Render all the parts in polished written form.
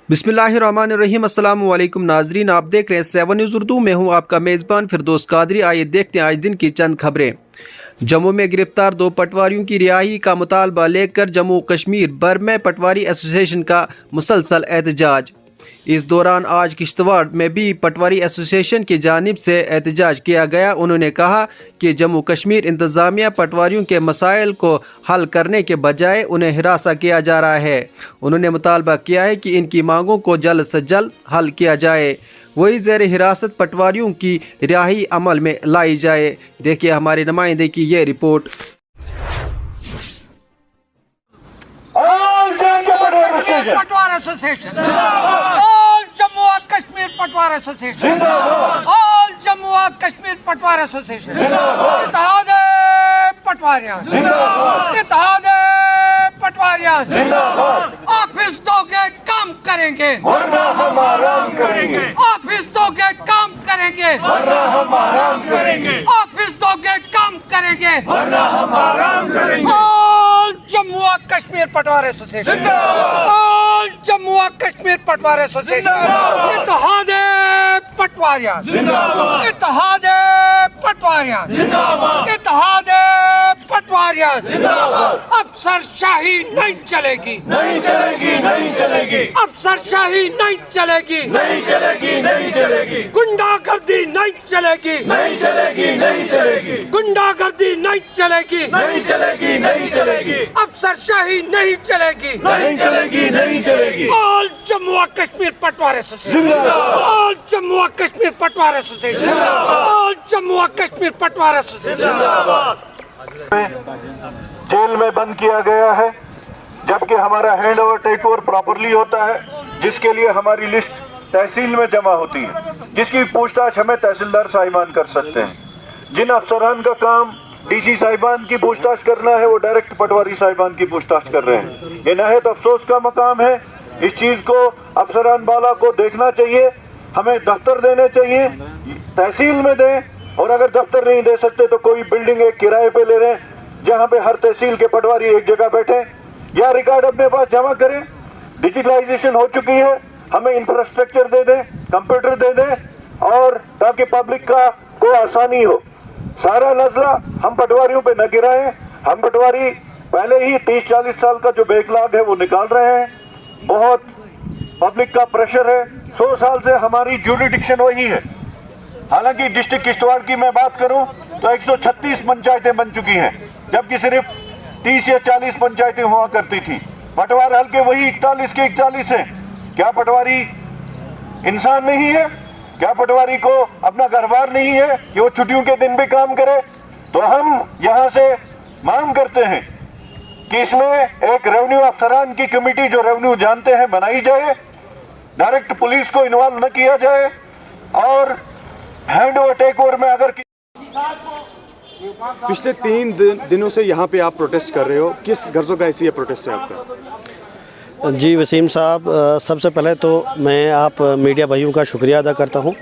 बिस्मिल्लाहिर्रहमानिर्रहीम। अस्सलाम वालेकुम नाजरीन, आप देख रहे हैं 7 न्यूज़ उर्दू में हूं आपका मेज़बान फिरदौस कादरी। आइए देखते हैं आज दिन की चंद खबरें। जम्मू में गिरफ्तार 2 पटवारियों की रिहाई का मुतालबा लेकर जम्मू कश्मीर भर में पटवारी एसोसिएशन का मुसलसल एहतजाज। इस दौरान आज किश्तवाड़ में भी पटवारी एसोसिएशन की जानिब से एहतजाज किया गया। उन्होंने कहा कि जम्मू कश्मीर इंतज़ामिया पटवारियों के मसाइल को हल करने के बजाय उन्हें हिरासा किया जा रहा है। उन्होंने मुतालबा किया है कि इनकी मांगों को जल्द से जल्द हल किया जाए, वही ज़ेर हिरासत पटवारियों की रिहाई अमल में लाई जाए। देखिए हमारे नुमाइंदे की ये रिपोर्ट। पटवार एसोसिएशन, ऑल जम्मू और कश्मीर पटवार एसोसिएशन, ऑल जम्मू और कश्मीर पटवार एसोसिएशन, इत्तेहाद पटवारियां, इत्तेहाद पटवारियां, ऑफिस दोगे काम करेंगे वरना हम आराम करेंगे, ऑफिस दोगे काम करेंगे वरना हम आराम करेंगे, ऑफिस दोगे काम करेंगे वरना हम आराम करेंगे। ऑल जम्मू और कश्मीर पटवार एसोसिएशन, ऑल जम्मू और कश्मीर पटवार एसोसिएशन, इत्तेहाद पटवारियां, इत्तेहाद पटवारियां, इत्तेहाद पटवारियां, अफसरशाही नहीं चलेगी, नहीं चलेगी, नहीं चलेगी, अफसरशाही नहीं चलेगी, नहीं चलेगी, नहीं चलेगी, गुंडागर्दी नहीं चलेगी, नहीं चलेगी, नहीं चलेगी, गुंडागर्दी नहीं चलेगी, नहीं चलेगी, नहीं चलेगी, अफसरशाही नहीं चलेगी, नहीं चलेगी, नहीं चलेगी। ऑल जम्मू और कश्मीर पटवार एसोसिएशन, ऑल जम्मू और कश्मीर पटवार एसोसिएशन, ऑल जम्मू और कश्मीर पटवार एसोसिएशन। जेल में बंद किया गया है, जबकि हमारा hand over take over properly होता है, जिसके लिए हमारी लिस्ट तहसील में जमा होती है, जिसकी पूछताछ हमें तहसीलदार साहिबान कर सकते हैं। जिन अफसरान का काम डीसी साहिबान की पूछताछ करना है, वो डायरेक्ट पटवारी साहिबान की पूछताछ कर रहे हैं। ये नहायत अफसोस का मकाम है। इस चीज़ को अफसरान बाला को देखना चाहिए। हमें दफ्तर देने चाहिए, तहसील में दें, और अगर दफ्तर नहीं दे सकते तो कोई बिल्डिंग एक किराए पे ले लें, जहाँ पे हर तहसील के पटवारी एक जगह बैठे या रिकॉर्ड अपने पास जमा करें। डिजिटलाइजेशन हो चुकी है, हमें इंफ्रास्ट्रक्चर दे दें, कंप्यूटर दे दें, और ताकि पब्लिक को आसानी हो। सारा नजला हम पटवारियों पे न गिराएं। हम पटवारी पहले ही 30-40 साल का जो बैकलॉग है वो निकाल रहे हैं। बहुत पब्लिक का प्रेशर है। 100 साल से हमारी ज्यूरिडिक्शन वही है। हालांकि डिस्ट्रिक्ट किश्तवाड़ की मैं बात करूं तो 136 पंचायतें बन चुकी हैं, जबकि सिर्फ 30 या 40 पंचायतें हुआ करती थी। पटवार हल्के वही 41 के 41 हैं। क्या पटवारी इंसान नहीं है? क्या पटवारी को अपना घरबार नहीं है कि वो छुट्टियों के दिन भी काम करे? तो हम यहाँ से मांग करते हैं कि इसमें एक रेवेन्यू अफसरान की कमेटी जो रेवेन्यू जानते हैं बनाई जाए, डायरेक्ट पुलिस को इन्वॉल्व न किया जाए, और हैंड ओवर टेक ओवर में अगर पिछले 3 दिनों से यहाँ पे आप प्रोटेस्ट कर रहे हो, किस गर्जों का ऐसी प्रोटेस्ट है आपका? जी वसीम साहब, सबसे पहले तो मैं आप मीडिया भाइयों का शुक्रिया अदा करता हूँ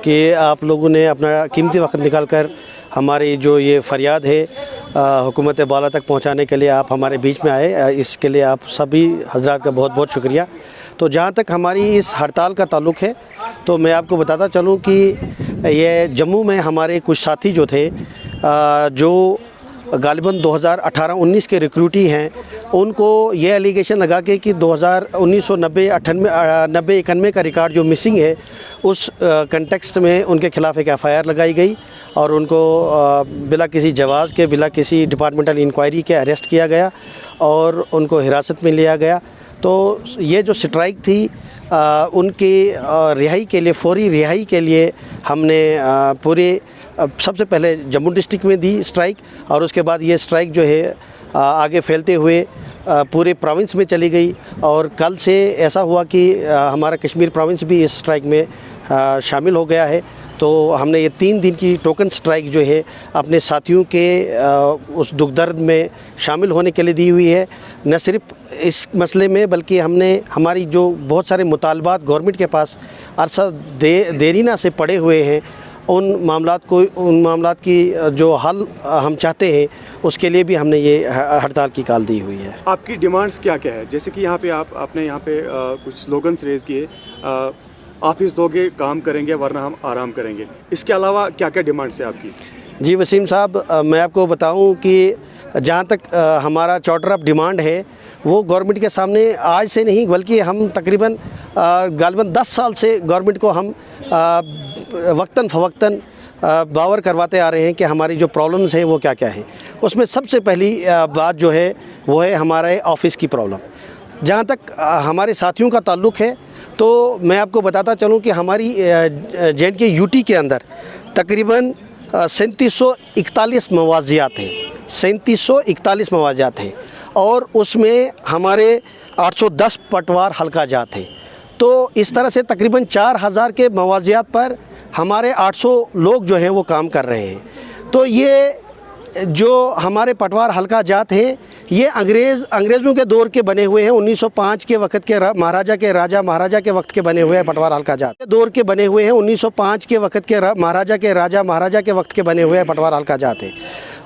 कि आप लोगों ने अपना कीमती वक्त निकाल कर हमारी जो ये फरियाद है हुकूमत बाला तक पहुँचाने के लिए आप हमारे बीच में आए। इसके लिए आप सभी हजरात का बहुत बहुत शुक्रिया। तो जहाँ तक हमारी इस हड़ताल का ताल्लुक़ है, तो मैं आपको बताता चलूँ कि ये जम्मू में हमारे कुछ साथी जो थे, जो गालिबन 2018-19 के रिक्रूटी हैं, उनको ये एलिगेशन लगा के कि 1990-91 का रिकॉर्ड जो मिसिंग है, उस कंटेक्स्ट में उनके ख़िलाफ़ एक FIR लगाई गई और उनको बिला किसी जवाज़ के, बिला किसी डिपार्टमेंटल इंक्वायरी के अरेस्ट किया गया और उनको हिरासत में लिया गया। तो ये जो स्ट्राइक थी उनकी रिहाई के लिए, फौरी रिहाई के लिए हमने पूरे सबसे पहले जम्मू डिस्ट्रिक्ट में दी स्ट्राइक, और उसके बाद ये स्ट्राइक जो है आगे फैलते हुए पूरे प्रोविंस में चली गई। और कल से ऐसा हुआ कि हमारा कश्मीर प्रोविंस भी इस स्ट्राइक में शामिल हो गया है। तो हमने ये 3 दिन की टोकन स्ट्राइक जो है अपने साथियों के उस दुख दर्द में शामिल होने के लिए दी हुई है। न सिर्फ इस मसले में, बल्कि हमने हमारी जो बहुत सारे मुतालबात गवर्नमेंट के पास अरसा देरीना से पड़े हुए हैं, उन मामलात की जो हल हम चाहते हैं उसके लिए भी हमने ये हड़ताल की कॉल दी हुई है। आपकी डिमांड्स क्या क्या है? जैसे कि यहाँ पे आपने यहाँ पे कुछ स्लोगन्स रेज किए, ऑफिस दोगे काम करेंगे वरना हम आराम करेंगे, इसके अलावा क्या क्या डिमांड्स है आपकी? जी वसीम साहब, मैं आपको बताऊं कि जहाँ तक हमारा चार्टर ऑफ डिमांड है वो गवर्नमेंट के सामने आज से नहीं बल्कि हम तकरीबन गालिबन 10 साल से गवर्नमेंट को हम वक्तन फ़वक्तन बावर करवाते आ रहे हैं कि हमारी जो प्रॉब्लम्स हैं वो क्या क्या हैं। उसमें सबसे पहली बात जो है वो है हमारे ऑफिस की प्रॉब्लम। जहाँ तक हमारे साथियों का ताल्लुक़ है तो मैं आपको बताता चलूँ कि हमारी J&K यूटी के अंदर तकरीबन 3741 मवाजियात हैं, 3741 मवाजियात हैं और उसमें हमारे 810 पटवार हल्का जात हैं। तो इस तरह से तकरीबन 4000 के मवाजियात पर हमारे 800 लोग जो हैं वो काम कर रहे हैं। तो ये जो हमारे पटवार हल्का जात हैं ये अंग्रेज़ों के दौर के बने हुए हैं। 1905 के वक्त के महाराजा के वक्त के बने हुए हैं पटवार हल्का जात दौर के बने हुए हैं। 1905 के वक्त के महाराजा के वक्त के बने हुए हैं पटवार हल्का जात हैं।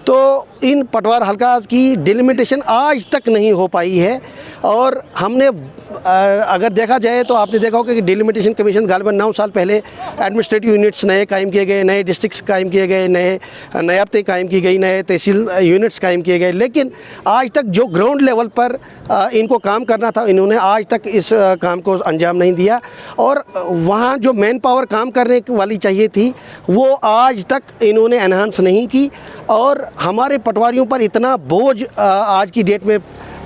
तो इन पटवार हल्का की डिलिमिटेशन आज तक नहीं हो पाई है और हमने अगर देखा जाए तो आपने देखा होगा कि डिलिमिटेशन कमीशन गालिबन 9 साल पहले एडमिनिस्ट्रेटिव यूनिट्स नए कायम किए गए, नए डिस्ट्रिक्ट्स कायम किए गए, नए नयाबतें कायम की गई, नए तहसील यूनिट्स कायम किए गए, लेकिन आज तक जो ग्राउंड लेवल पर इनको काम करना था इन्होंने आज तक इस काम को अंजाम नहीं दिया और वहाँ जो मैन पावर काम करने वाली चाहिए थी वो आज तक इन्होंने एनहांस नहीं की और हमारे पटवारियों पर इतना बोझ आज की डेट में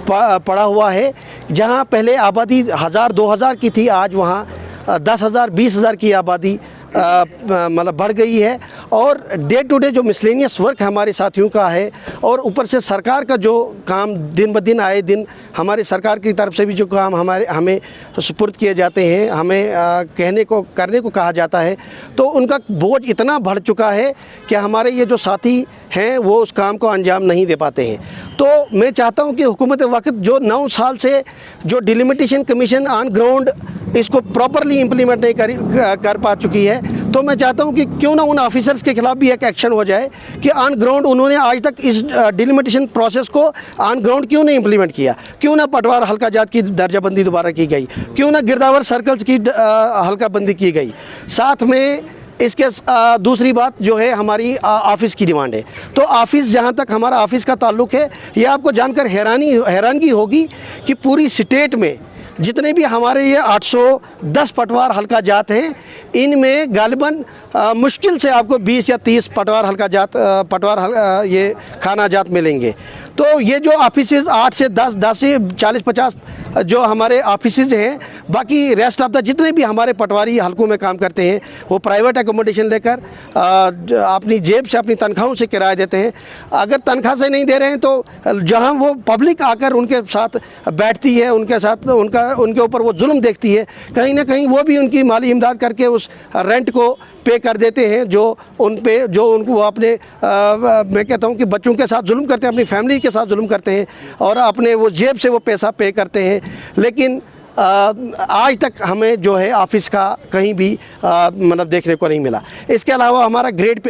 पड़ा हुआ है। जहां पहले आबादी 1000-2000 की थी, आज वहां 10,000-20,000 की आबादी मतलब बढ़ गई है और डे टू डे जो मिसलेनियस वर्क हमारे साथियों का है और ऊपर से सरकार का जो काम दिन ब दिन आए दिन हमारे सरकार की तरफ से भी जो काम हमें सुपुर्द किए जाते हैं, हमें करने को कहा जाता है, तो उनका बोझ इतना बढ़ चुका है कि हमारे ये जो साथी हैं वो उस काम को अंजाम नहीं दे पाते हैं। तो मैं चाहता हूं कि हुकूमत वक्त जो 9 साल से जो डिलिमिटेशन कमीशन ऑन ग्राउंड इसको प्रॉपरली इम्प्लीमेंट नहीं कर पा चुकी है, तो मैं चाहता हूं कि क्यों ना उन ऑफिसर्स के खिलाफ भी एक एक्शन हो जाए कि ऑन ग्राउंड उन्होंने आज तक इस डिलिमिटेशन प्रोसेस को ऑन ग्राउंड क्यों नहीं इम्प्लीमेंट किया, क्यों ना पटवार हल्का जात की दर्जाबंदी दोबारा की गई, क्यों ना गिरदावर सर्कल्स की हल्का बंदी की गई। साथ में इसके दूसरी बात जो है हमारी ऑफ़िस की डिमांड है। तो ऑफ़िस, जहाँ तक हमारा ऑफ़िस का ताल्लुक़ है, ये आपको जानकर हैरानगी होगी कि पूरी स्टेट में जितने भी हमारे ये 810 पटवार हल्का जात हैं इनमें गालिबन मुश्किल से आपको 20 या 30 पटवार हल्का जात ये खाना जात मिलेंगे। तो ये जो ऑफिसेज 8 से 10 से 40-50 जो हमारे ऑफिसेज हैं, बाकी रेस्ट ऑफ द जितने भी हमारे पटवारी हल्कों में काम करते हैं वो प्राइवेट एकोमोडेशन लेकर अपनी जेब से अपनी तनख्वाहों से किराया देते हैं। अगर तनख्वाह से नहीं दे रहे हैं तो जहां वो पब्लिक आकर उनके साथ बैठती है, उनके साथ उनके ऊपर वो जुल्म देखती है, कहीं ना कहीं वो भी उनकी माली इमदाद करके उस रेंट को पे कर देते हैं जो उनको अपने मैं कहता हूं कि बच्चों के साथ जुल्म करते हैं, अपनी फैमिली के साथ जुल्म करते हैं और अपने वो जेब से वो पैसा पे करते हैं। लेकिन आज तक हमें जो है ऑफिस का कहीं भी मतलब देखने को नहीं मिला। इसके अलावा हमारा ग्रेड पे